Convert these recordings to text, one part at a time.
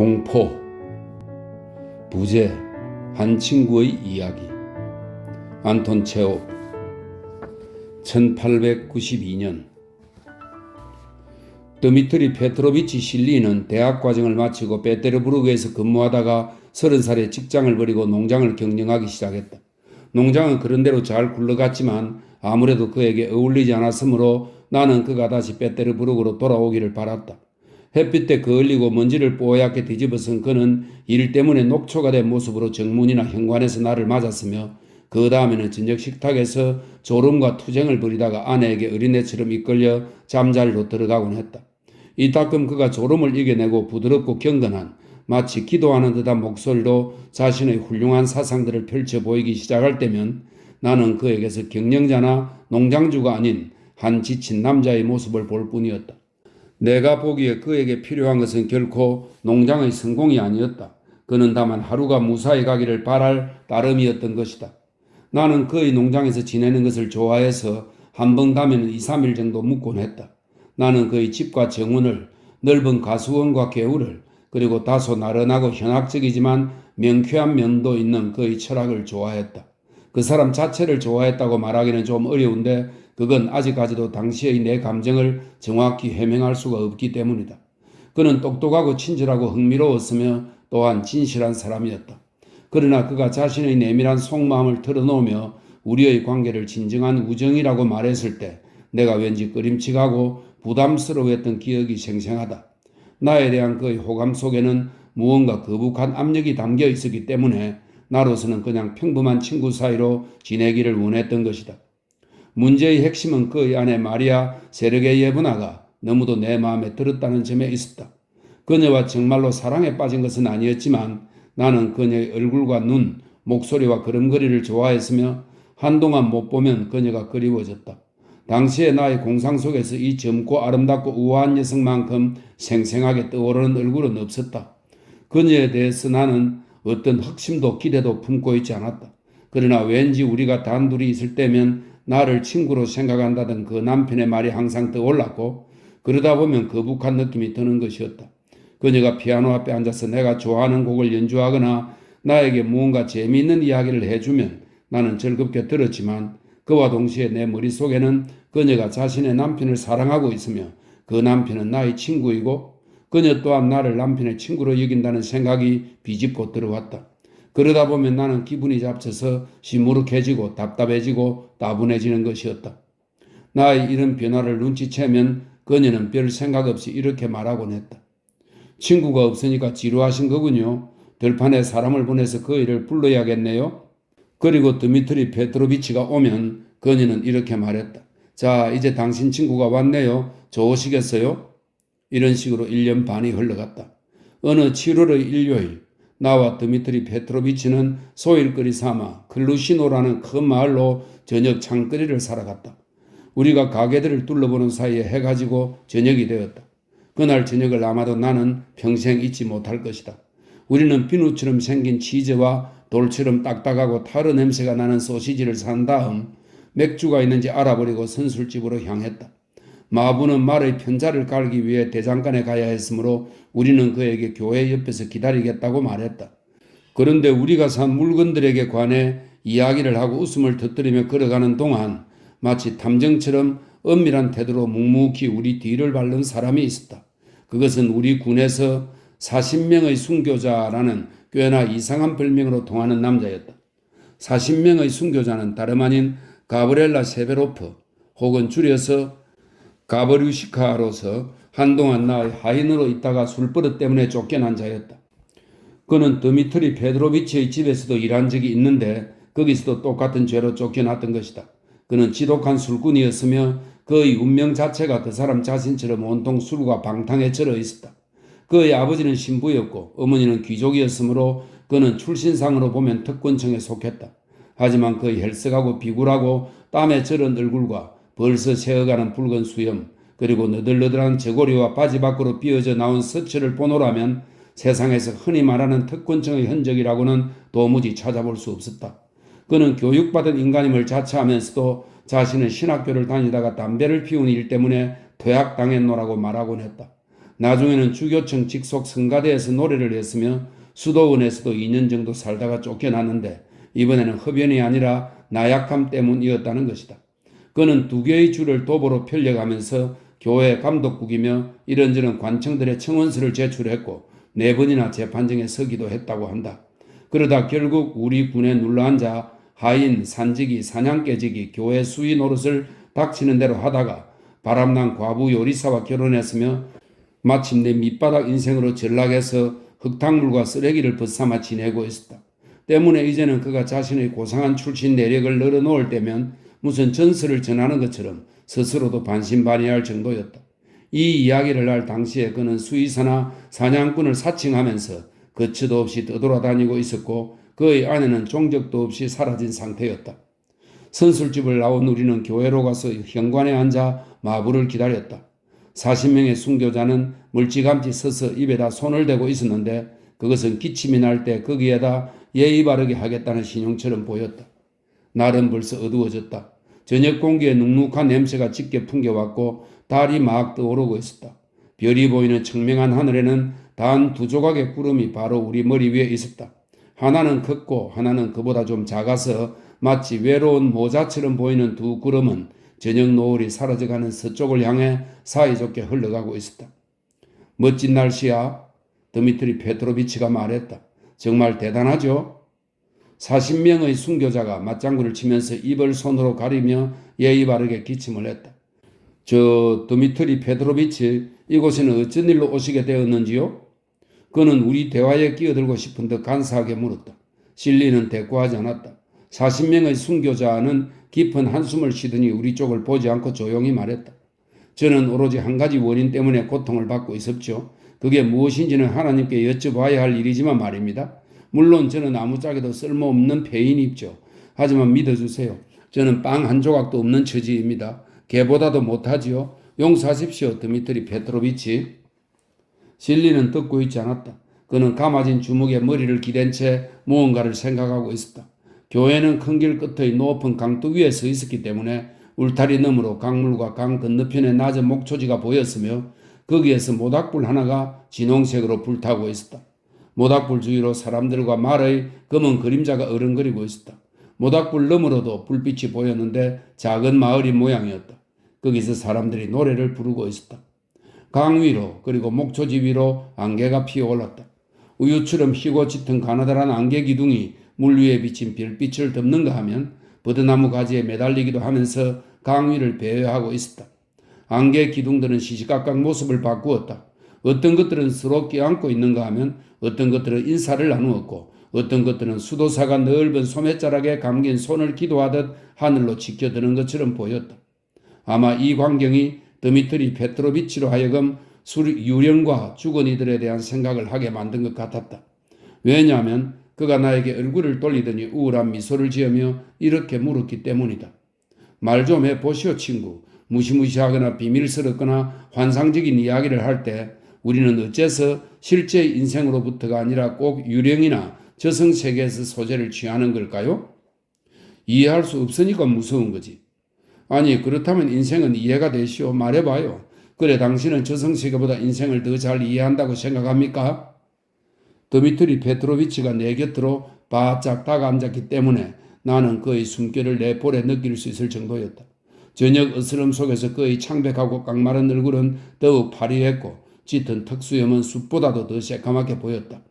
공포, 부재, 한 친구의 이야기. 안톤 체홉. 1892년 드미트리 페트로비치 실리는 대학 과정을 마치고 페테르부르크에서 근무하다가 30살에 직장을 버리고 농장을 경영하기 시작했다. 농장은 그런대로 잘 굴러갔지만 아무래도 그에게 어울리지 않았으므로 나는 그가 다시 페테르부르크로 돌아오기를 바랐다. 햇빛에 그을리고 먼지를 뽀얗게 뒤집어쓴 그는 일 때문에 녹초가 된 모습으로 정문이나 현관에서 나를 맞았으며 그 다음에는 저녁 식탁에서 졸음과 투쟁을 벌이다가 아내에게 어린애처럼 이끌려 잠자리로 들어가곤 했다. 이따금 그가 졸음을 이겨내고 부드럽고 경건한 마치 기도하는 듯한 목소리로 자신의 훌륭한 사상들을 펼쳐 보이기 시작할 때면 나는 그에게서 경영자나 농장주가 아닌 한 지친 남자의 모습을 볼 뿐이었다. 내가 보기에 그에게 필요한 것은 결코 농장의 성공이 아니었다. 그는 다만 하루가 무사히 가기를 바랄 따름이었던 것이다. 나는 그의 농장에서 지내는 것을 좋아해서 한 번 가면 2, 3일 정도 묵곤 했다. 나는 그의 집과 정원을, 넓은 가수원과 개울을, 그리고 다소 나른하고 현학적이지만 명쾌한 면도 있는 그의 철학을 좋아했다. 그 사람 자체를 좋아했다고 말하기는 좀 어려운데 그건 아직까지도 당시의 내 감정을 정확히 해명할 수가 없기 때문이다. 그는 똑똑하고 친절하고 흥미로웠으며 또한 진실한 사람이었다. 그러나 그가 자신의 내밀한 속마음을 털어놓으며 우리의 관계를 진정한 우정이라고 말했을 때 내가 왠지 꺼림칙하고 부담스러워했던 기억이 생생하다. 나에 대한 그의 호감 속에는 무언가 거북한 압력이 담겨 있었기 때문에 나로서는 그냥 평범한 친구 사이로 지내기를 원했던 것이다. 문제의 핵심은 그의 아내 마리아 세르게예브나가 너무도 내 마음에 들었다는 점에 있었다. 그녀와 정말로 사랑에 빠진 것은 아니었지만 나는 그녀의 얼굴과 눈, 목소리와 걸음걸이를 좋아했으며 한동안 못 보면 그녀가 그리워졌다. 당시의 나의 공상 속에서 이 젊고 아름답고 우아한 여성만큼 생생하게 떠오르는 얼굴은 없었다. 그녀에 대해서 나는 어떤 확신도 기대도 품고 있지 않았다. 그러나 왠지 우리가 단둘이 있을 때면 나를 친구로 생각한다던 그 남편의 말이 항상 떠올랐고 그러다 보면 거북한 느낌이 드는 것이었다. 그녀가 피아노 앞에 앉아서 내가 좋아하는 곡을 연주하거나 나에게 무언가 재미있는 이야기를 해주면 나는 즐겁게 들었지만 그와 동시에 내 머릿속에는 그녀가 자신의 남편을 사랑하고 있으며 그 남편은 나의 친구이고 그녀 또한 나를 남편의 친구로 여긴다는 생각이 비집고 들어왔다. 그러다 보면 나는 기분이 잡쳐서 시무룩해지고 답답해지고 따분해지는 것이었다. 나의 이런 변화를 눈치채면 그녀는 별 생각 없이 이렇게 말하곤 했다. 친구가 없으니까 지루하신 거군요. 들판에 사람을 보내서 그 일을 불러야겠네요. 그리고 드미트리 페트로비치가 오면 그녀는 이렇게 말했다. 자, 이제 당신 친구가 왔네요. 좋으시겠어요? 이런 식으로 1년 반이 흘러갔다. 어느 7월의 일요일 나와 드미트리 페트로비치는 소일거리 삼아 클루시노라는 큰 마을로 저녁 창거리를 사러 갔다. 우리가 가게들을 둘러보는 사이에 해가 지고 저녁이 되었다. 그날 저녁을 아마도 나는 평생 잊지 못할 것이다. 우리는 비누처럼 생긴 치즈와 돌처럼 딱딱하고 타르 냄새가 나는 소시지를 산 다음 맥주가 있는지 알아보려고 선술집으로 향했다. 마부는 말의 편자를 깔기 위해 대장간에 가야 했으므로 우리는 그에게 교회 옆에서 기다리겠다고 말했다. 그런데 우리가 산 물건들에게 관해 이야기를 하고 웃음을 터뜨리며 걸어가는 동안 마치 탐정처럼 은밀한 태도로 묵묵히 우리 뒤를 밟는 사람이 있었다. 그것은 우리 군에서 40명의 순교자라는 꽤나 이상한 별명으로 통하는 남자였다. 40명의 순교자는 다름 아닌 가브렐라 세베로프 혹은 줄여서 가버류시카로서 한동안 나의 하인으로 있다가 술버릇 때문에 쫓겨난 자였다. 그는 드미트리 페트로비치의 집에서도 일한 적이 있는데 거기서도 똑같은 죄로 쫓겨났던 것이다. 그는 지독한 술꾼이었으며 그의 운명 자체가 그 사람 자신처럼 온통 술과 방탕에 절어 있었다. 그의 아버지는 신부였고 어머니는 귀족이었으므로 그는 출신상으로 보면 특권층에 속했다. 하지만 그의 헬쓱하고 비굴하고 땀에 절은 얼굴과 벌써 새어가는 붉은 수염 그리고 너덜너덜한 저고리와 바지 밖으로 비어져 나온 서처를 보노라면 세상에서 흔히 말하는 특권층의 흔적이라고는 도무지 찾아볼 수 없었다. 그는 교육받은 인간임을 자처하면서도 자신은 신학교를 다니다가 담배를 피운 일 때문에 퇴학당했노라고 말하곤 했다. 나중에는 주교청 직속 성가대에서 노래를 했으며 수도원에서도 2년 정도 살다가 쫓겨났는데 이번에는 흡연이 아니라 나약함 때문이었다는 것이다. 그는 두 개의 줄을 도보로 편려가면서 교회 감독국이며 이런저런 관청들의 청원서를 제출했고 4번이나 재판정에 서기도 했다고 한다. 그러다 결국 우리 군에 눌러앉아 하인, 산지기, 사냥개지기, 교회 수위 노릇을 닥치는 대로 하다가 바람난 과부 요리사와 결혼했으며 마침내 밑바닥 인생으로 전락해서 흙탕물과 쓰레기를 벗삼아 지내고 있었다. 때문에 이제는 그가 자신의 고상한 출신 내력을 늘어놓을 때면 무슨 전설을 전하는 것처럼 스스로도 반신반의할 정도였다. 이 이야기를 할 당시에 그는 수의사나 사냥꾼을 사칭하면서 거처도 없이 떠돌아다니고 있었고 그의 아내는 종적도 없이 사라진 상태였다. 선술집을 나온 우리는 교회로 가서 현관에 앉아 마부를 기다렸다. 40명의 순교자는 멀찌감치 서서 입에다 손을 대고 있었는데 그것은 기침이 날 때 거기에다 예의 바르게 하겠다는 신용처럼 보였다. 날은 벌써 어두워졌다. 저녁 공기에 눅눅한 냄새가 짙게 풍겨왔고 달이 막 떠오르고 있었다. 별이 보이는 청명한 하늘에는 단 2조각의 구름이 바로 우리 머리 위에 있었다. 하나는 컸고 하나는 그보다 좀 작아서 마치 외로운 모자처럼 보이는 두 구름은 저녁 노을이 사라져가는 서쪽을 향해 사이좋게 흘러가고 있었다. 멋진 날씨야. 드미트리 페트로비치가 말했다. 정말 대단하죠? 40명의 순교자가 맞장구를 치면서 입을 손으로 가리며 예의 바르게 기침을 했다. 저 드미트리 페트로비치, 이곳에는 어쩐 일로 오시게 되었는지요? 그는 우리 대화에 끼어들고 싶은 듯 간사하게 물었다. 실리는 대꾸하지 않았다. 40명의 순교자는 깊은 한숨을 쉬더니 우리 쪽을 보지 않고 조용히 말했다. 저는 오로지 한 가지 원인 때문에 고통을 받고 있었죠. 그게 무엇인지는 하나님께 여쭤봐야 할 일이지만 말입니다. 물론 저는 아무짝에도 쓸모없는 폐인이죠. 하지만 믿어주세요. 저는 빵 한 조각도 없는 처지입니다. 개보다도 못하지요. 용서하십시오, 드미트리 페트로비치. 실리는 듣고 있지 않았다. 그는 감아진 주먹에 머리를 기댄 채 무언가를 생각하고 있었다. 교회는 큰 길 끝의 높은 강둑 위에 서 있었기 때문에 울타리 너머로 강물과 강 건너편에 낮은 목초지가 보였으며 거기에서 모닥불 하나가 진홍색으로 불타고 있었다. 모닥불 주위로 사람들과 말의 검은 그림자가 어른거리고 있었다. 모닥불 너머로도 불빛이 보였는데 작은 마을인 모양이었다. 거기서 사람들이 노래를 부르고 있었다. 강 위로 그리고 목초지 위로 안개가 피어올랐다. 우유처럼 희고 짙은 가느다란 안개 기둥이 물 위에 비친 별빛을 덮는가 하면 버드나무 가지에 매달리기도 하면서 강 위를 배회하고 있었다. 안개 기둥들은 시시각각 모습을 바꾸었다. 어떤 것들은 서로 껴안고 있는가 하면 어떤 것들은 인사를 나누었고 어떤 것들은 수도사가 넓은 소매자락에 감긴 손을 기도하듯 하늘로 지켜드는 것처럼 보였다. 아마 이 광경이 드미트리 페트로비치로 하여금 유령과 죽은 이들에 대한 생각을 하게 만든 것 같았다. 왜냐하면 그가 나에게 얼굴을 돌리더니 우울한 미소를 지으며 이렇게 물었기 때문이다. 말 좀 해보시오 친구. 무시무시하거나 비밀스럽거나 환상적인 이야기를 할 때 우리는 어째서 실제 인생으로부터가 아니라 꼭 유령이나 저승세계에서 소재를 취하는 걸까요? 이해할 수 없으니까 무서운 거지. 아니 그렇다면 인생은 이해가 되시오. 말해봐요. 그래 당신은 저승세계보다 인생을 더 잘 이해한다고 생각합니까? 드미트리 페트로비치가 내 곁으로 바짝 다가앉았기 때문에 나는 그의 숨결을 내 볼에 느낄 수 있을 정도였다. 저녁 어스름 속에서 그의 창백하고 깡마른 얼굴은 더욱 파리했고 짙은 턱수염은 숲보다도 더 새까맣게 보였다.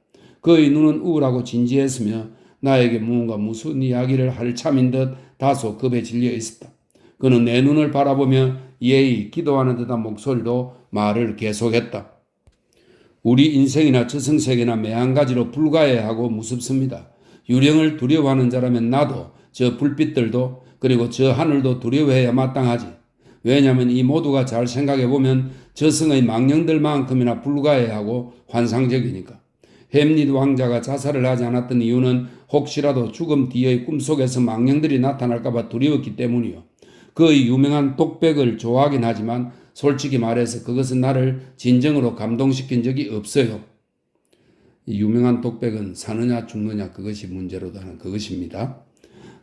그의 눈은 우울하고 진지했으며 나에게 무언가 무슨 이야기를 할 참인 듯 다소 겁에 질려 있었다. 그는 내 눈을 바라보며 예의 기도하는 듯한 목소리로 말을 계속했다. 우리 인생이나 저승세계나 매한가지로 불가해하고 무섭습니다. 유령을 두려워하는 자라면 나도 저 불빛들도 그리고 저 하늘도 두려워해야 마땅하지. 왜냐하면 이 모두가 잘 생각해보면 저승의 망령들만큼이나 불가해하고 환상적이니까. 햄릿 왕자가 자살을 하지 않았던 이유는 혹시라도 죽음 뒤의 꿈속에서 망령들이 나타날까봐 두려웠기 때문이요. 그의 유명한 독백을 좋아하긴 하지만 솔직히 말해서 그것은 나를 진정으로 감동시킨 적이 없어요. 유명한 독백은 사느냐 죽느냐 그것이 문제로도 하는 그것입니다.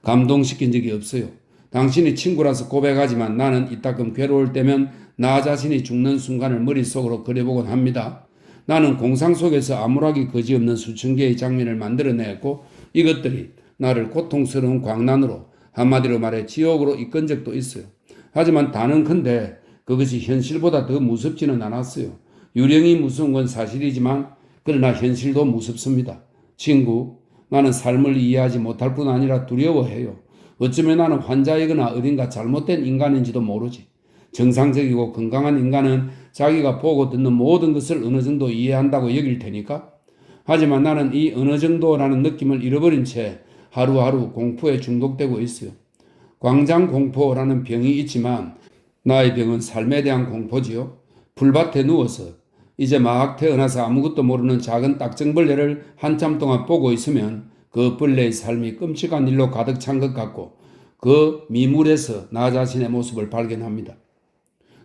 감동시킨 적이 없어요. 당신이 친구라서 고백하지만 나는 이따금 괴로울 때면 나 자신이 죽는 순간을 머릿속으로 그려보곤 합니다. 나는 공상 속에서 암울하기 그지없는 수천 개의 장면을 만들어냈고 이것들이 나를 고통스러운 광란으로, 한마디로 말해 지옥으로 이끈 적도 있어요. 하지만 단언컨대 그것이 현실보다 더 무섭지는 않았어요. 유령이 무서운 건 사실이지만 그러나 현실도 무섭습니다. 친구, 나는 삶을 이해하지 못할 뿐 아니라 두려워해요. 어쩌면 나는 환자이거나 어딘가 잘못된 인간인지도 모르지. 정상적이고 건강한 인간은 자기가 보고 듣는 모든 것을 어느 정도 이해한다고 여길 테니까. 하지만 나는 이 어느 정도라는 느낌을 잃어버린 채 하루하루 공포에 중독되고 있어요. 광장공포라는 병이 있지만 나의 병은 삶에 대한 공포지요. 풀밭에 누워서 이제 막 태어나서 아무것도 모르는 작은 딱정벌레를 한참 동안 보고 있으면 그 벌레의 삶이 끔찍한 일로 가득 찬 것 같고 그 미물에서 나 자신의 모습을 발견합니다.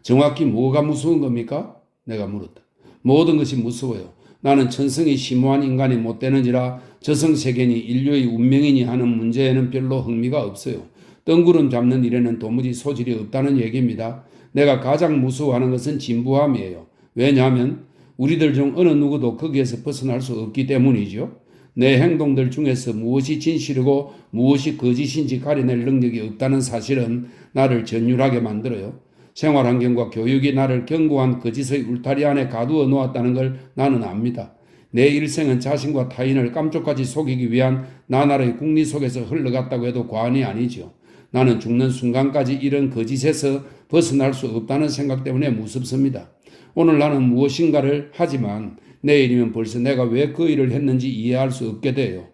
정확히 뭐가 무서운 겁니까? 내가 물었다. 모든 것이 무서워요. 나는 천성이 심오한 인간이 못 되는지라 저승세계니 인류의 운명이니 하는 문제에는 별로 흥미가 없어요. 뜬구름 잡는 일에는 도무지 소질이 없다는 얘기입니다. 내가 가장 무서워하는 것은 진부함이에요. 왜냐하면 우리들 중 어느 누구도 거기에서 벗어날 수 없기 때문이죠. 내 행동들 중에서 무엇이 진실이고 무엇이 거짓인지 가려낼 능력이 없다는 사실은 나를 전율하게 만들어요. 생활환경과 교육이 나를 견고한 거짓의 울타리 안에 가두어 놓았다는 걸 나는 압니다. 내 일생은 자신과 타인을 깜짝까지 속이기 위한 나날의 궁리 속에서 흘러갔다고 해도 과언이 아니죠. 나는 죽는 순간까지 이런 거짓에서 벗어날 수 없다는 생각 때문에 무섭습니다. 오늘 나는 무엇인가를 하지만 내일이면 벌써 내가 왜 그 일을 했는지 이해할 수 없게 돼요.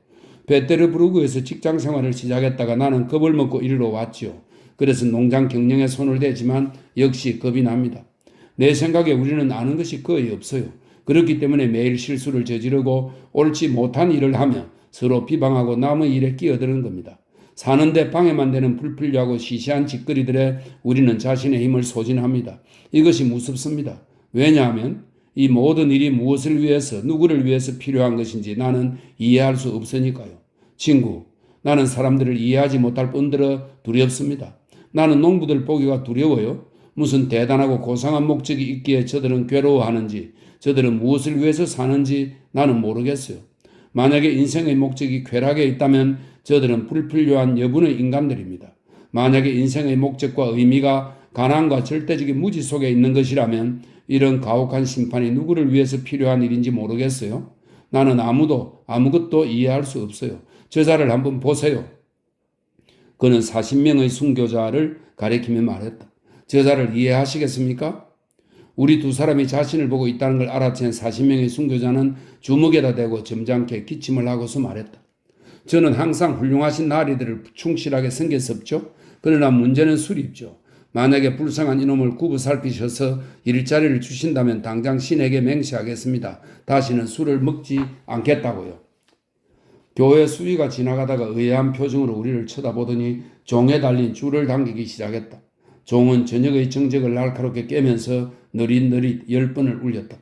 베테르부르크에서 직장 생활을 시작했다가 나는 겁을 먹고 이리로 왔죠. 그래서 농장 경영에 손을 대지만 역시 겁이 납니다. 내 생각에 우리는 아는 것이 거의 없어요. 그렇기 때문에 매일 실수를 저지르고 옳지 못한 일을 하며 서로 비방하고 남의 일에 끼어드는 겁니다. 사는데 방해만 되는 불필요하고 시시한 짓거리들에 우리는 자신의 힘을 소진합니다. 이것이 무섭습니다. 왜냐하면 이 모든 일이 무엇을 위해서 누구를 위해서 필요한 것인지 나는 이해할 수 없으니까요. 친구, 나는 사람들을 이해하지 못할 뿐더러 두렵습니다. 나는 농부들 보기가 두려워요. 무슨 대단하고 고상한 목적이 있기에 저들은 괴로워하는지 저들은 무엇을 위해서 사는지 나는 모르겠어요. 만약에 인생의 목적이 쾌락에 있다면 저들은 불필요한 여분의 인간들입니다. 만약에 인생의 목적과 의미가 가난과 절대적인 무지 속에 있는 것이라면 이런 가혹한 심판이 누구를 위해서 필요한 일인지 모르겠어요. 나는 아무것도 이해할 수 없어요. 저자를 한번 보세요. 그는 40명의 순교자를 가리키며 말했다. 저자를 이해하시겠습니까? 우리 두 사람이 자신을 보고 있다는 걸 알아챈 40명의 순교자는 주먹에다 대고 점잖게 기침을 하고서 말했다. 저는 항상 훌륭하신 나리들을 충실하게 섬겼었죠. 그러나 문제는 술입죠. 만약에 불쌍한 이놈을 구부 살피셔서 일자리를 주신다면 당장 신에게 맹세하겠습니다. 다시는 술을 먹지 않겠다고요. 교회 수위가 지나가다가 의아한 표정으로 우리를 쳐다보더니 종에 달린 줄을 당기기 시작했다. 종은 저녁의 정적을 날카롭게 깨면서 느릿느릿 10번을 울렸다.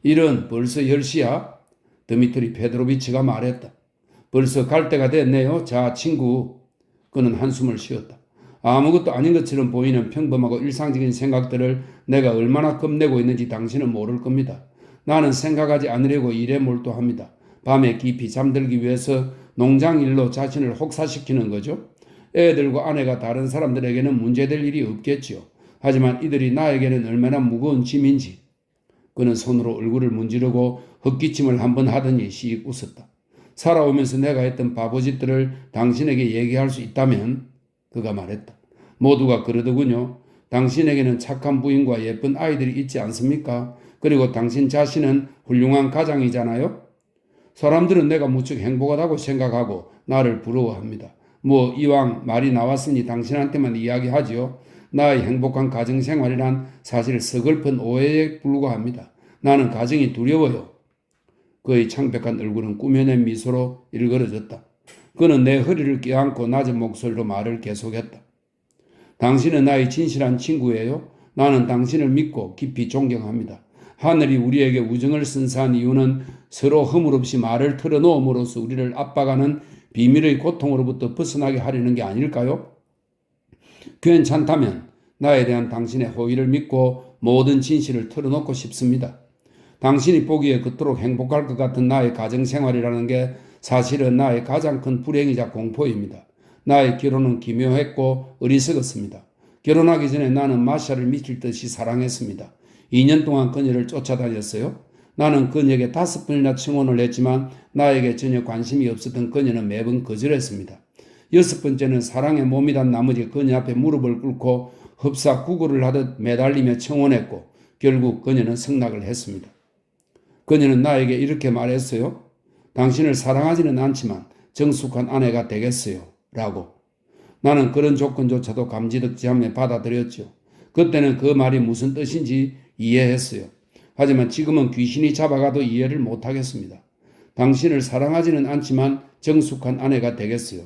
이런 벌써 10시야? 드미트리 페드로비치가 말했다. 벌써 갈 때가 됐네요. 자, 친구. 그는 한숨을 쉬었다. 아무것도 아닌 것처럼 보이는 평범하고 일상적인 생각들을 내가 얼마나 겁내고 있는지 당신은 모를 겁니다. 나는 생각하지 않으려고 일에 몰두합니다. 밤에 깊이 잠들기 위해서 농장 일로 자신을 혹사시키는 거죠. 애들과 아내가 다른 사람들에게는 문제될 일이 없겠지요. 하지만 이들이 나에게는 얼마나 무거운 짐인지. 그는 손으로 얼굴을 문지르고 헛기침을 한번 하더니 씩 웃었다. 살아오면서 내가 했던 바보짓들을 당신에게 얘기할 수 있다면? 그가 말했다. 모두가 그러더군요. 당신에게는 착한 부인과 예쁜 아이들이 있지 않습니까? 그리고 당신 자신은 훌륭한 가장이잖아요? 사람들은 내가 무척 행복하다고 생각하고 나를 부러워합니다. 뭐 이왕 말이 나왔으니 당신한테만 이야기하지요. 나의 행복한 가정생활이란 사실 서글픈 오해에 불과합니다. 나는 가정이 두려워요. 그의 창백한 얼굴은 꾸며낸 미소로 일그러졌다. 그는 내 허리를 껴안고 낮은 목소리로 말을 계속했다. 당신은 나의 진실한 친구예요. 나는 당신을 믿고 깊이 존경합니다. 하늘이 우리에게 우정을 선사한 이유는 서로 허물없이 말을 털어놓음으로써 우리를 압박하는 비밀의 고통으로부터 벗어나게 하려는 게 아닐까요? 괜찮다면 나에 대한 당신의 호의를 믿고 모든 진실을 털어놓고 싶습니다. 당신이 보기에 그토록 행복할 것 같은 나의 가정생활이라는 게 사실은 나의 가장 큰 불행이자 공포입니다. 나의 결혼은 기묘했고 어리석었습니다. 결혼하기 전에 나는 마샤를 미칠 듯이 사랑했습니다. 2년 동안 그녀를 쫓아다녔어요. 나는 그녀에게 5번이나 청혼을 했지만 나에게 전혀 관심이 없었던 그녀는 매번 거절했습니다. 6번째는 사랑에 몸이 단 나머지 그녀 앞에 무릎을 꿇고 흡사 구걸을 하듯 매달리며 청혼했고 결국 그녀는 승낙을 했습니다. 그녀는 나에게 이렇게 말했어요. 당신을 사랑하지는 않지만 정숙한 아내가 되겠어요. 라고. 나는 그런 조건조차도 감지덕지하며 받아들였죠. 그때는 그 말이 무슨 뜻인지 이해했어요. 하지만 지금은 귀신이 잡아가도 이해를 못하겠습니다. 당신을 사랑하지는 않지만 정숙한 아내가 되겠어요.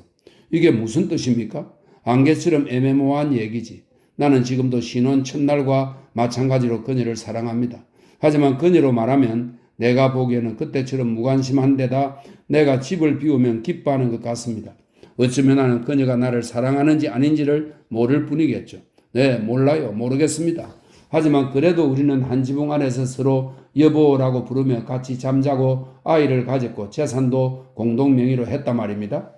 이게 무슨 뜻입니까? 안개처럼 애매모호한 얘기지. 나는 지금도 신혼 첫날과 마찬가지로 그녀를 사랑합니다. 하지만 그녀로 말하면 내가 보기에는 그때처럼 무관심한 데다 내가 집을 비우면 기뻐하는 것 같습니다. 어쩌면 나는 그녀가 나를 사랑하는지 아닌지를 모를 뿐이겠죠. 네, 몰라요. 모르겠습니다. 하지만 그래도 우리는 한 지붕 안에서 서로 여보라고 부르며 같이 잠자고 아이를 가졌고 재산도 공동 명의로 했단 말입니다.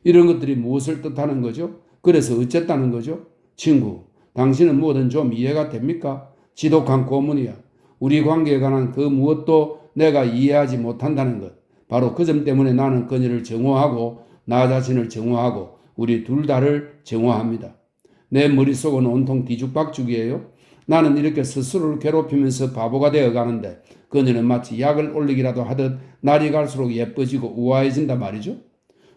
이런 것들이 무엇을 뜻하는 거죠? 그래서 어쨌다는 거죠? 친구, 당신은 뭐든 좀 이해가 됩니까? 지독한 고문이야. 우리 관계에 관한 그 무엇도 내가 이해하지 못한다는 것. 바로 그 점 때문에 나는 그녀를 정오하고 나 자신을 정오하고 우리 둘 다를 정오합니다. 내 머릿속은 온통 뒤죽박죽이에요. 나는 이렇게 스스로를 괴롭히면서 바보가 되어가는데 그녀는 마치 약을 올리기라도 하듯 날이 갈수록 예뻐지고 우아해진단 말이죠.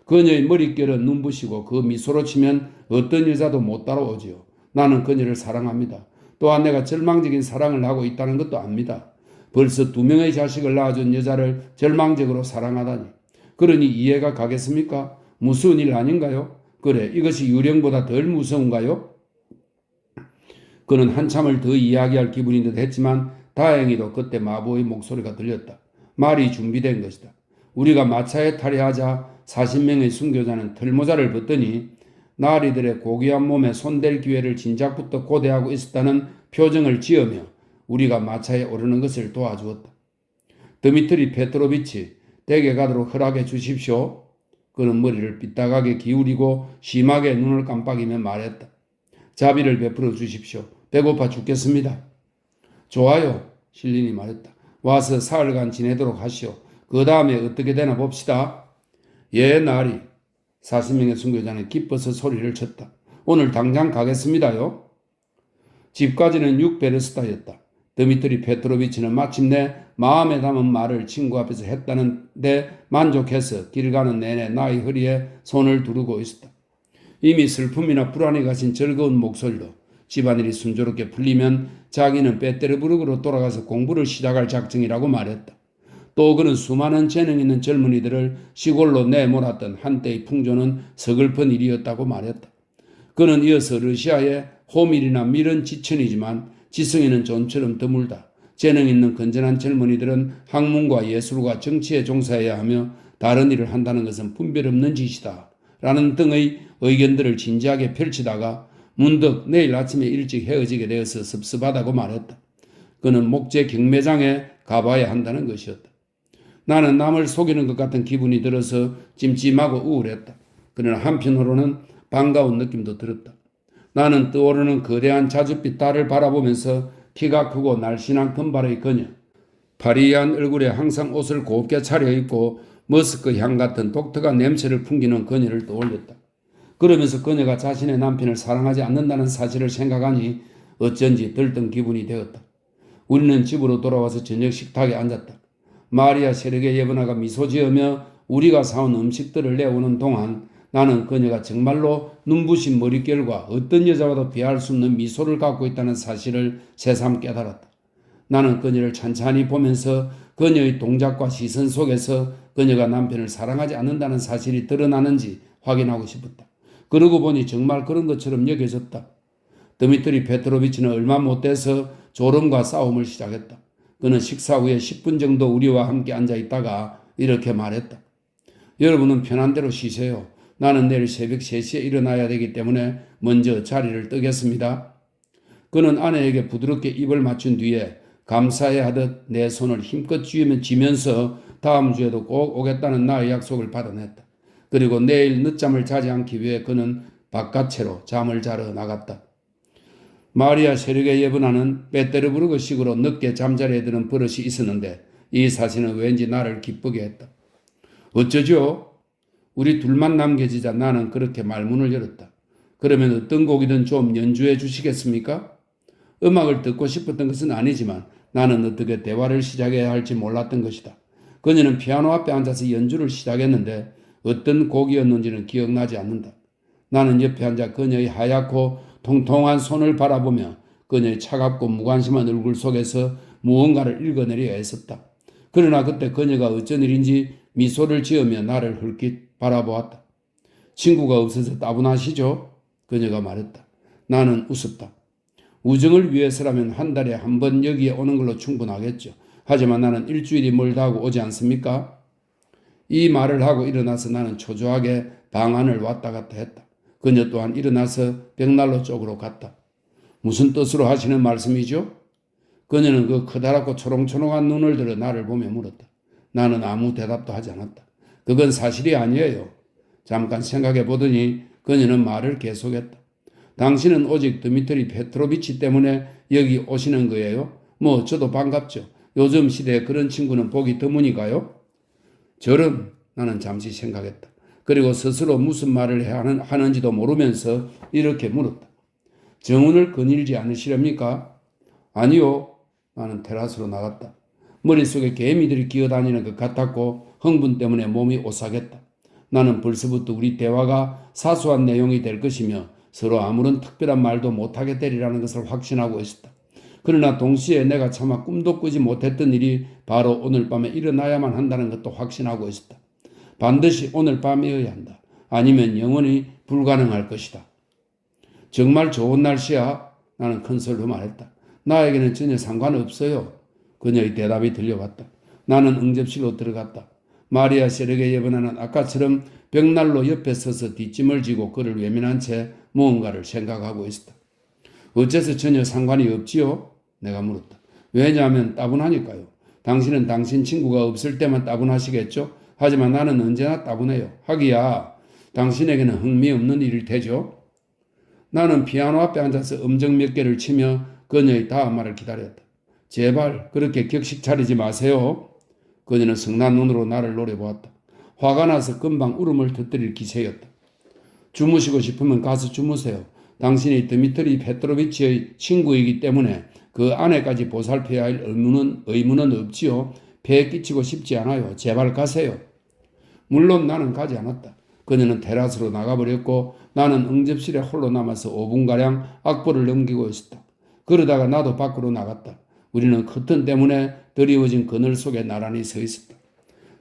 그녀의 머릿결은 눈부시고 그 미소로 치면 어떤 여자도 못 따라오지요. 나는 그녀를 사랑합니다. 또한 내가 절망적인 사랑을 하고 있다는 것도 압니다. 벌써 2명의 자식을 낳아준 여자를 절망적으로 사랑하다니. 그러니 이해가 가겠습니까? 무서운 일 아닌가요? 그래, 이것이 유령보다 덜 무서운가요? 그는 한참을 더 이야기할 기분인 듯 했지만 다행히도 그때 마부의 목소리가 들렸다. 말이 준비된 것이다. 우리가 마차에 탈의하자 40명의 순교자는 털모자를 벗더니 나리들의 고귀한 몸에 손댈 기회를 진작부터 고대하고 있었다는 표정을 지으며 우리가 마차에 오르는 것을 도와주었다. 드미트리 페트로비치, 댁에 가도록 허락해 주십시오. 그는 머리를 삐딱하게 기울이고 심하게 눈을 깜빡이며 말했다. 자비를 베풀어 주십시오. 배고파 죽겠습니다. 좋아요, 실린이 말했다. 와서 사흘간 지내도록 하시오. 그 다음에 어떻게 되나 봅시다. 예, 나리. 40명의 순교자는 기뻐서 소리를 쳤다. 오늘 당장 가겠습니다요. 집까지는 6베르스타였다. 드미트리 페트로비치는 마침내 마음에 담은 말을 친구 앞에서 했다는데 만족해서 길 가는 내내 나의 허리에 손을 두르고 있었다. 이미 슬픔이나 불안이 가신 즐거운 목소리로 집안일이 순조롭게 풀리면 자기는 베테르부르크로 돌아가서 공부를 시작할 작정이라고 말했다. 또 그는 수많은 재능 있는 젊은이들을 시골로 내몰았던 한때의 풍조는 서글픈 일이었다고 말했다. 그는 이어서 러시아의 호밀이나 밀은 지천이지만 지성에는 좀처럼 드물다. 재능 있는 건전한 젊은이들은 학문과 예술과 정치에 종사해야 하며 다른 일을 한다는 것은 분별 없는 짓이다. 라는 등의 의견들을 진지하게 펼치다가 문득 내일 아침에 일찍 헤어지게 되어서 섭섭하다고 말했다. 그는 목재 경매장에 가봐야 한다는 것이었다. 나는 남을 속이는 것 같은 기분이 들어서 찜찜하고 우울했다. 그러나 한편으로는 반가운 느낌도 들었다. 나는 떠오르는 거대한 자줏빛 달을 바라보면서 키가 크고 날씬한 금발의 그녀, 파리한 얼굴에 항상 옷을 곱게 차려입고 머스크 향 같은 독특한 냄새를 풍기는 그녀를 떠올렸다. 그러면서 그녀가 자신의 남편을 사랑하지 않는다는 사실을 생각하니 어쩐지 들뜬 기분이 되었다. 우리는 집으로 돌아와서 저녁 식탁에 앉았다. 마리아 세르게 예브나가 미소 지으며 우리가 사온 음식들을 내오는 동안 나는 그녀가 정말로 눈부신 머릿결과 어떤 여자와도 비할 수 없는 미소를 갖고 있다는 사실을 새삼 깨달았다. 나는 그녀를 찬찬히 보면서 그녀의 동작과 시선 속에서 그녀가 남편을 사랑하지 않는다는 사실이 드러나는지 확인하고 싶었다. 그러고 보니 정말 그런 것처럼 여겨졌다. 드미트리 페트로비치는 얼마 못 돼서 졸음과 싸움을 시작했다. 그는 식사 후에 10분 정도 우리와 함께 앉아 있다가 이렇게 말했다. 여러분은 편한 대로 쉬세요. 나는 내일 새벽 3시에 일어나야 되기 때문에 먼저 자리를 뜨겠습니다. 그는 아내에게 부드럽게 입을 맞춘 뒤에 감사해 하듯 내 손을 힘껏 쥐면서 다음 주에도 꼭 오겠다는 나의 약속을 받아냈다. 그리고 내일 늦잠을 자지 않기 위해 그는 바깥채로 잠을 자러 나갔다. 마리아 세르게 예브나는 베테르부르크식으로 늦게 잠자리에 드는 버릇이 있었는데 이 사실은 왠지 나를 기쁘게 했다. 어쩌죠? 우리 둘만 남겨지자 나는 그렇게 말문을 열었다. 그러면 어떤 곡이든 좀 연주해 주시겠습니까? 음악을 듣고 싶었던 것은 아니지만 나는 어떻게 대화를 시작해야 할지 몰랐던 것이다. 그녀는 피아노 앞에 앉아서 연주를 시작했는데 어떤 곡이었는지는 기억나지 않는다. 나는 옆에 앉아 그녀의 하얗고 통통한 손을 바라보며 그녀의 차갑고 무관심한 얼굴 속에서 무언가를 읽어내려 애썼다. 그러나 그때 그녀가 어쩐 일인지 미소를 지으며 나를 흘낏 바라보았다. 친구가 없어서 따분하시죠? 그녀가 말했다. 나는 웃었다. 우정을 위해서라면 한 달에 한 번 여기에 오는 걸로 충분하겠죠. 하지만 나는 일주일이 멀다 하고 오지 않습니까? 이 말을 하고 일어나서 나는 초조하게 방 안을 왔다 갔다 했다. 그녀 또한 일어나서 벽난로 쪽으로 갔다. 무슨 뜻으로 하시는 말씀이죠? 그녀는 그 커다랗고 초롱초롱한 눈을 들어 나를 보며 물었다. 나는 아무 대답도 하지 않았다. 그건 사실이 아니에요. 잠깐 생각해 보더니 그녀는 말을 계속했다. 당신은 오직 드미트리 페트로비치 때문에 여기 오시는 거예요? 뭐 저도 반갑죠. 요즘 시대에 그런 친구는 보기 드무니까요. 저런, 나는 잠시 생각했다. 그리고 스스로 무슨 말을 하는지도 모르면서 이렇게 물었다. 정운을 거닐지 않으시렵니까? 아니요. 나는 테라스로 나갔다. 머릿속에 개미들이 기어다니는 것 같았고 흥분 때문에 몸이 오싹했다. 나는 벌써부터 우리 대화가 사소한 내용이 될 것이며 서로 아무런 특별한 말도 못하게 되리라는 것을 확신하고 있었다. 그러나 동시에 내가 차마 꿈도 꾸지 못했던 일이 바로 오늘 밤에 일어나야만 한다는 것도 확신하고 있었다. 반드시 오늘 밤이어야 한다. 아니면 영원히 불가능할 것이다. 정말 좋은 날씨야. 나는 큰 소리로 말했다. 나에게는 전혀 상관없어요. 그녀의 대답이 들려왔다. 나는 응접실로 들어갔다. 마리아 세르게 예브나는 아까처럼 벽난로 옆에 서서 뒷짐을 지고 그를 외면한 채 무언가를 생각하고 있었다. 어째서 전혀 상관이 없지요? 내가 물었다. 왜냐하면 따분하니까요. 당신은 당신 친구가 없을 때만 따분하시겠죠? 하지만 나는 언제나 따분해요. 하기야 당신에게는 흥미없는 일일 테죠? 나는 피아노 앞에 앉아서 음정 몇 개를 치며 그녀의 다음 말을 기다렸다. 제발 그렇게 격식 차리지 마세요. 그녀는 성난 눈으로 나를 노려보았다. 화가 나서 금방 울음을 터뜨릴 기세였다. 주무시고 싶으면 가서 주무세요. 당신이 드미트리 페트로비치의 친구이기 때문에 그 아내까지 보살펴야 할 의무는 없지요. 폐에 끼치고 싶지 않아요. 제발 가세요. 물론 나는 가지 않았다. 그녀는 테라스로 나가버렸고 나는 응접실에 홀로 남아서 5분가량 악보를 넘기고 있었다. 그러다가 나도 밖으로 나갔다. 우리는 커튼 때문에 드리워진 그늘 속에 나란히 서 있었다.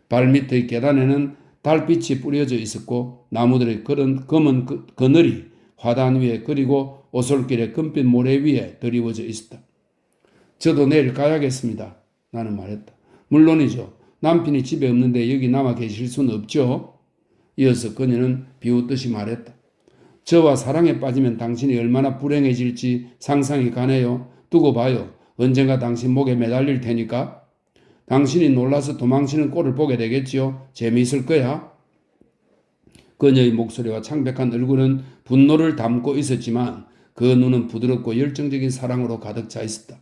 발밑의 계단에는 달빛이 뿌려져 있었고 나무들의 검은 그늘이 화단 위에 그리고 오솔길의 금빛 모래 위에 드리워져 있었다. 저도 내일 가야겠습니다. 나는 말했다. 물론이죠. 남편이 집에 없는데 여기 남아 계실 수는 없죠. 이어서 그녀는 비웃듯이 말했다. 저와 사랑에 빠지면 당신이 얼마나 불행해질지 상상이 가네요. 두고 봐요. 언젠가 당신 목에 매달릴 테니까. 당신이 놀라서 도망치는 꼴을 보게 되겠지요. 재미있을 거야. 그녀의 목소리와 창백한 얼굴은 분노를 담고 있었지만 그 눈은 부드럽고 열정적인 사랑으로 가득 차 있었다.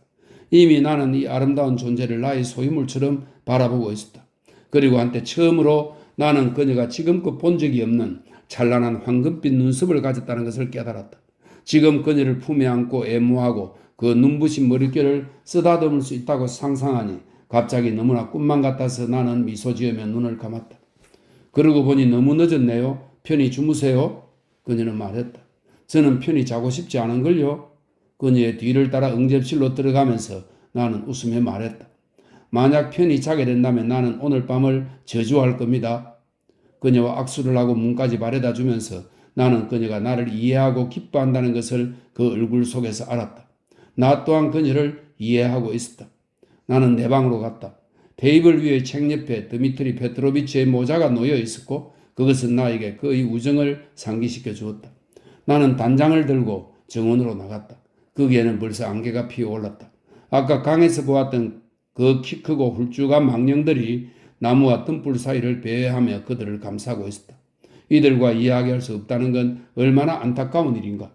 이미 나는 이 아름다운 존재를 나의 소유물처럼 바라보고 있었다. 그리고 한때 처음으로 나는 그녀가 지금껏 본 적이 없는 찬란한 황금빛 눈썹을 가졌다는 것을 깨달았다. 지금 그녀를 품에 안고 애무하고 그 눈부신 머릿결을 쓰다듬을 수 있다고 상상하니 갑자기 너무나 꿈만 같아서 나는 미소 지으며 눈을 감았다. 그러고 보니 너무 늦었네요. 편히 주무세요. 그녀는 말했다. 저는 편히 자고 싶지 않은걸요. 그녀의 뒤를 따라 응접실로 들어가면서 나는 웃으며 말했다. 만약 편히 자게 된다면 나는 오늘 밤을 저주할 겁니다. 그녀와 악수를 하고 문까지 바래다 주면서 나는 그녀가 나를 이해하고 기뻐한다는 것을 그 얼굴 속에서 알았다. 나 또한 그녀를 이해하고 있었다. 나는 내 방으로 갔다. 테이블 위의 책 옆에 드미트리 페트로비치의 모자가 놓여 있었고 그것은 나에게 그의 우정을 상기시켜 주었다. 나는 단장을 들고 정원으로 나갔다. 거기에는 벌써 안개가 피어올랐다. 아까 강에서 보았던 그 키 크고 훌쭉한 망령들이 나무와 등불 사이를 배회하며 그들을 감싸고 있었다. 이들과 이야기할 수 없다는 건 얼마나 안타까운 일인가.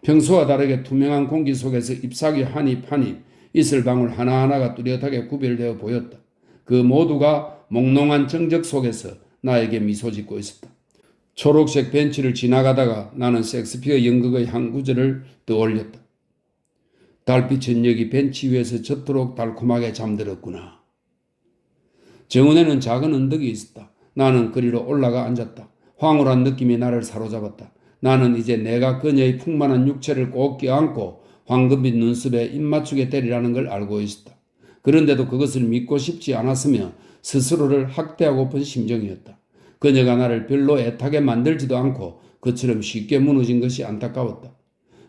평소와 다르게 투명한 공기 속에서 잎사귀 한 잎 한 잎, 이슬방울 하나하나가 뚜렷하게 구별되어 보였다. 그 모두가 몽롱한 정적 속에서 나에게 미소 짓고 있었다. 초록색 벤치를 지나가다가 나는 셰익스피어 연극의 한 구절을 떠올렸다. 달빛은 여기 벤치 위에서 저토록 달콤하게 잠들었구나. 정원에는 작은 언덕이 있었다. 나는 그리로 올라가 앉았다. 황홀한 느낌이 나를 사로잡았다. 나는 이제 내가 그녀의 풍만한 육체를 꼭 껴안고 황금빛 눈썹에 입맞추게 되리라는 걸 알고 있었다. 그런데도 그것을 믿고 싶지 않았으며 스스로를 학대하고픈 심정이었다. 그녀가 나를 별로 애타게 만들지도 않고 그처럼 쉽게 무너진 것이 안타까웠다.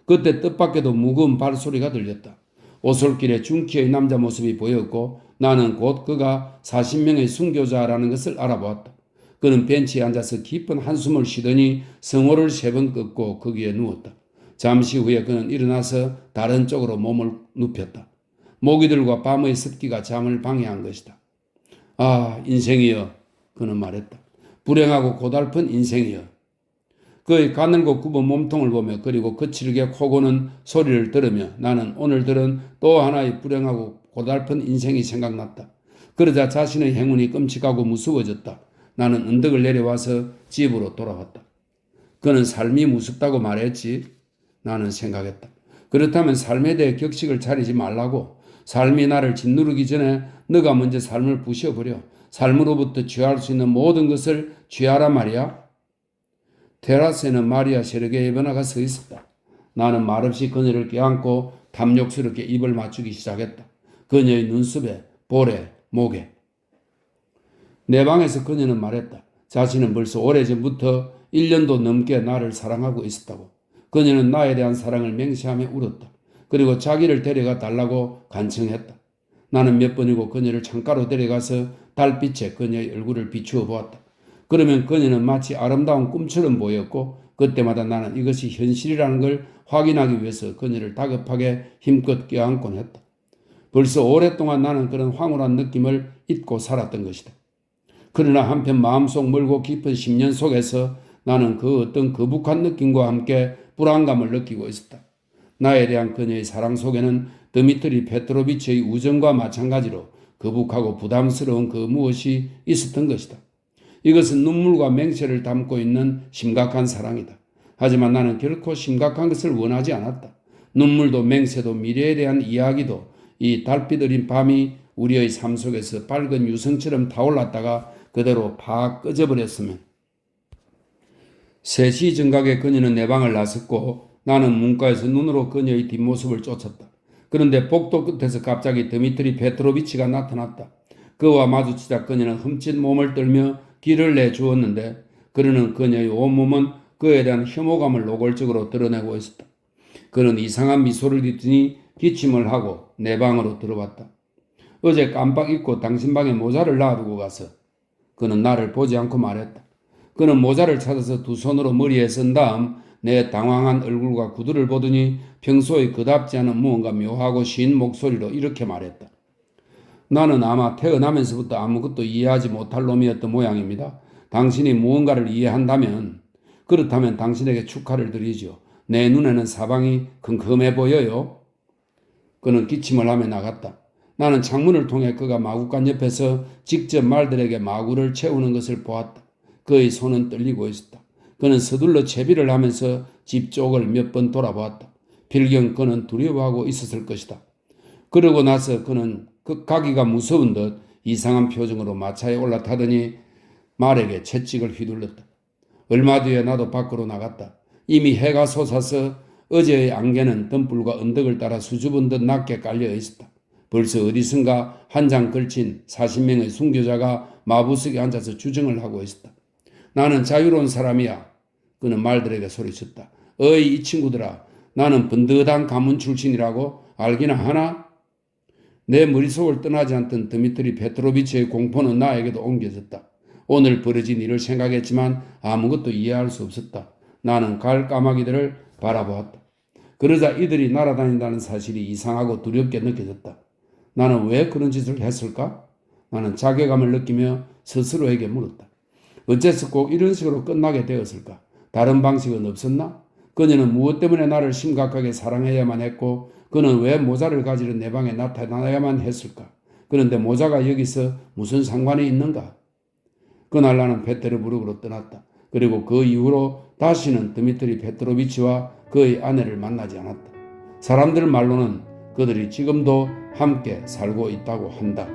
그때 뜻밖에도 무거운 발소리가 들렸다. 오솔길에 중키의 남자 모습이 보였고 나는 곧 그가 40명의 순교자라는 것을 알아보았다. 그는 벤치에 앉아서 깊은 한숨을 쉬더니 성호를 3번 긋고 거기에 누웠다. 잠시 후에 그는 일어나서 다른 쪽으로 몸을 눕혔다. 모기들과 밤의 습기가 잠을 방해한 것이다. 아, 인생이여, 그는 말했다. 불행하고 고달픈 인생이여. 그의 가늘고 굽은 몸통을 보며 그리고 거칠게 코 고는 소리를 들으며 나는 오늘 들은 또 하나의 불행하고 고달픈 인생이 생각났다. 그러자 자신의 행운이 끔찍하고 무서워졌다. 나는 언덕을 내려와서 집으로 돌아왔다. 그는 삶이 무섭다고 말했지. 나는 생각했다. 그렇다면 삶에 대해 격식을 차리지 말라고. 삶이 나를 짓누르기 전에 너가 먼저 삶을 부셔버려. 삶으로부터 취할 수 있는 모든 것을 취하라 말이야. 테라스에는 마리아 세르게이브나가 서 있었다. 나는 말없이 그녀를 껴안고 탐욕스럽게 입을 맞추기 시작했다. 그녀의 눈썹에, 볼에, 목에. 내 방에서 그녀는 말했다. 자신은 벌써 오래전부터 1년도 넘게 나를 사랑하고 있었다고. 그녀는 나에 대한 사랑을 맹세하며 울었다. 그리고 자기를 데려가 달라고 간청했다. 나는 몇 번이고 그녀를 창가로 데려가서 달빛에 그녀의 얼굴을 비추어 보았다. 그러면 그녀는 마치 아름다운 꿈처럼 보였고 그때마다 나는 이것이 현실이라는 걸 확인하기 위해서 그녀를 다급하게 힘껏 껴안곤 했다. 벌써 오랫동안 나는 그런 황홀한 느낌을 잊고 살았던 것이다. 그러나 한편 마음속 멀고 깊은 10년 속에서 나는 그 어떤 거북한 느낌과 함께 불안감을 느끼고 있었다. 나에 대한 그녀의 사랑 속에는 드미트리 페트로비치의 우정과 마찬가지로 거북하고 부담스러운 그 무엇이 있었던 것이다. 이것은 눈물과 맹세를 담고 있는 심각한 사랑이다. 하지만 나는 결코 심각한 것을 원하지 않았다. 눈물도 맹세도 미래에 대한 이야기도 이 달빛 어린 밤이 우리의 삶 속에서 밝은 유성처럼 타올랐다가 그대로 팍 꺼져버렸으면. 3시 정각에 그녀는 내 방을 나섰고 나는 문가에서 눈으로 그녀의 뒷모습을 쫓았다. 그런데 복도 끝에서 갑자기 드미트리 페트로비치가 나타났다. 그와 마주치자 그녀는 흠칫 몸을 떨며 길을 내주었는데 그러는 그녀의 온몸은 그에 대한 혐오감을 노골적으로 드러내고 있었다. 그는 이상한 미소를 짓더니 기침을 하고 내 방으로 들어왔다. 어제 깜빡 잊고 당신 방에 모자를 놔두고 가서. 그는 나를 보지 않고 말했다. 그는 모자를 찾아서 두 손으로 머리에 쓴 다음 내 당황한 얼굴과 구두를 보더니 평소에 그답지 않은 무언가 묘하고 쉰 목소리로 이렇게 말했다. 나는 아마 태어나면서부터 아무것도 이해하지 못할 놈이었던 모양입니다. 당신이 무언가를 이해한다면 그렇다면 당신에게 축하를 드리죠. 내 눈에는 사방이 컴컴해 보여요. 그는 기침을 하며 나갔다. 나는 창문을 통해 그가 마구간 옆에서 직접 말들에게 마구를 채우는 것을 보았다. 그의 손은 떨리고 있었다. 그는 서둘러 채비를 하면서 집 쪽을 몇 번 돌아보았다. 필경 그는 두려워하고 있었을 것이다. 그러고 나서 그는 가기가 무서운 듯 이상한 표정으로 마차에 올라타더니 말에게 채찍을 휘둘렀다. 얼마 뒤에 나도 밖으로 나갔다. 이미 해가 솟아서 어제의 안개는 덤불과 언덕을 따라 수줍은 듯 낮게 깔려 있었다. 벌써 어디선가 한 장 걸친 40명의 순교자가 마부석에 앉아서 주정을 하고 있었다. 나는 자유로운 사람이야. 그는 말들에게 소리쳤다. 어이 이 친구들아, 나는 번듯한 가문 출신이라고 알기나 하나? 내 머릿속을 떠나지 않던 드미트리 페트로비치의 공포는 나에게도 옮겨졌다. 오늘 벌어진 일을 생각했지만 아무것도 이해할 수 없었다. 나는 가을 까마귀들을 바라보았다. 그러자 이들이 날아다닌다는 사실이 이상하고 두렵게 느껴졌다. 나는 왜 그런 짓을 했을까? 나는 자괴감을 느끼며 스스로에게 물었다. 어째서 꼭 이런 식으로 끝나게 되었을까? 다른 방식은 없었나? 그녀는 무엇 때문에 나를 심각하게 사랑해야만 했고 그는 왜 모자를 가지러 내 방에 나타나야만 했을까? 그런데 모자가 여기서 무슨 상관이 있는가? 그날 나는 페테르부르크로 떠났다. 그리고 그 이후로 다시는 드미트리 페트로비치와 그의 아내를 만나지 않았다. 사람들 말로는 그들이 지금도 함께 살고 있다고 한다.